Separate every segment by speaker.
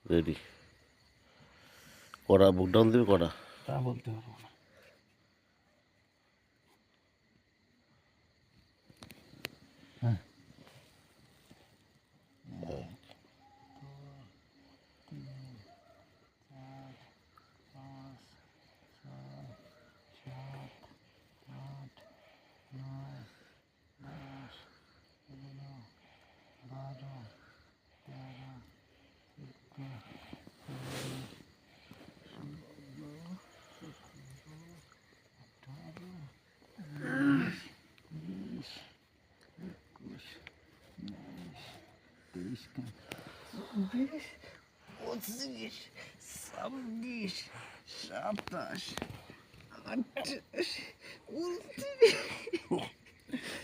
Speaker 1: Ready. কড়া বুক down দিবে কড়া?
Speaker 2: তা বলতে পারবো না। হ্যাঁ, বিশ, 25, 26, 27, 28, 29,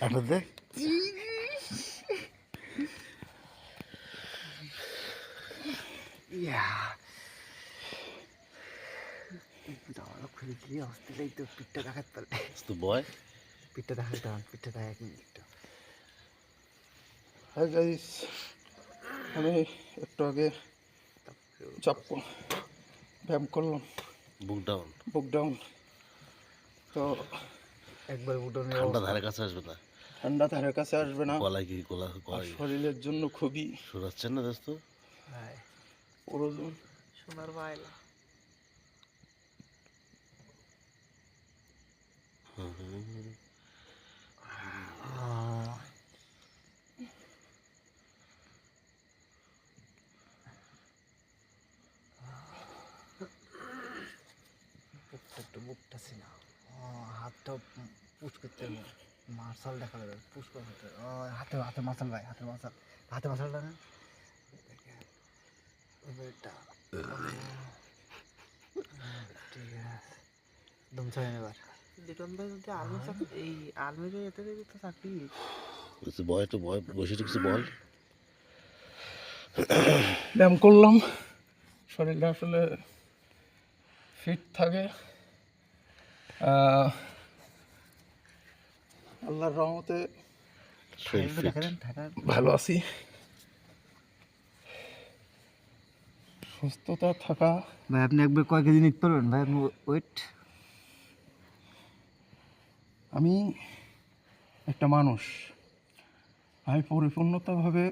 Speaker 1: একটা দে।
Speaker 2: 30। খুলে দিয়ে হসপিটালে তো পিঠটা দেখাতে পারলে।
Speaker 1: তো বয়।
Speaker 2: পিঠটা দেখাতে হবে, পিঠটা দেখা 1 মিনিট।
Speaker 3: হাই গাইস, আমি একটু আগে ব্যায়াম করলাম,
Speaker 1: বুক ডাউন।
Speaker 3: বুক ডাউন। তো
Speaker 2: একবার উঠোনে
Speaker 1: ঠান্ডা ধারে কাছে আসবে না,
Speaker 3: ঠান্ডা ধারে কাছে আসবে না,
Speaker 1: গলায় কি গলা
Speaker 3: আর
Speaker 1: গলায়
Speaker 3: শরীরের জন্য খুবই
Speaker 1: শোনাচ্ছেন না দোস্ত?
Speaker 3: প্রয়োজন।
Speaker 2: সোনার বায়লা। একটু বুকটা ছিল, হাতটা পুশ করতে হবে, মার্শাল দেখা যাবে, পুশ করতে হবে। হাতে হাতে মার্শাল ভাই, হাতে মার্শাল, হাতে মার্শালটা না এটা। ঠিক আছে, দম ছাড়েন এবার। লিটন ভাই যদি আর্মি চাকরি, এই আর্মির এতে তো চাকরি।
Speaker 1: কিছু বয়, একটু বয়, বসে একটু কিছু বল।
Speaker 3: ব্যায়াম করলাম, শরীরটা আসলে ফিট থাকে। আল্লাহর রহমতে
Speaker 1: শরীর ফিট।
Speaker 3: ভালো আছি। সুস্থতা থাকা।
Speaker 2: ভাই আপনি একবার কয় কেজি নিতে পারবেন ভাই, আপনি ওয়েট?
Speaker 3: আমি একটা মানুষ, আমি পরিপূর্ণতাভাবে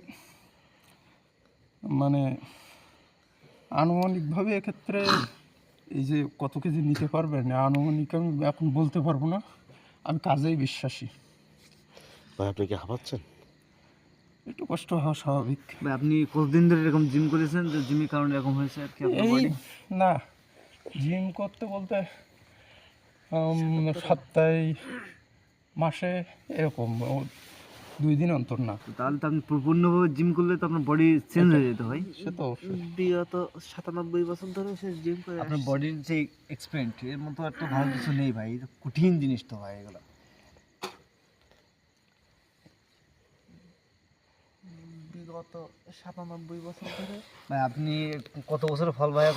Speaker 3: মানে আনুমানিকভাবে এক্ষেত্রে এই যে কত কেজি নিতে পারবেন আনুমানিক আমি এখন বলতে পারবো না, আমি কাজেই বিশ্বাসী।
Speaker 1: ভাই আপনি কি হাঁপাচ্ছেন?
Speaker 3: একটু কষ্ট হওয়া স্বাভাবিক।
Speaker 2: ভাই আপনি কতদিন ধরে এরকম জিম করেছেন যে জিমের কারণে এরকম হয়েছে আর কি আপনার
Speaker 3: এই
Speaker 2: বডি?
Speaker 3: না, জিম করতে বলতে সপ্তাহে, মাসে, এরকম 2 দিন অন্তর না।
Speaker 2: তাহলে তো আপনি পূর্ণভাবে জিম করলে তো আপনার বডি চেঞ্জ হয়ে যেত ভাই।
Speaker 3: সে তো অবশ্যই।
Speaker 2: বিগত 97 বছর ধরে সে জিম করে আপনার বডির যে এক্সপেরিয়েন্স, এর মতো একটা ভালো কিছু নেই ভাই, এটা কঠিন জিনিস তো ভাই এগুলো। বিগত 97 বছর ধরে ভাই আপনি কত বছরের ফল ভাই?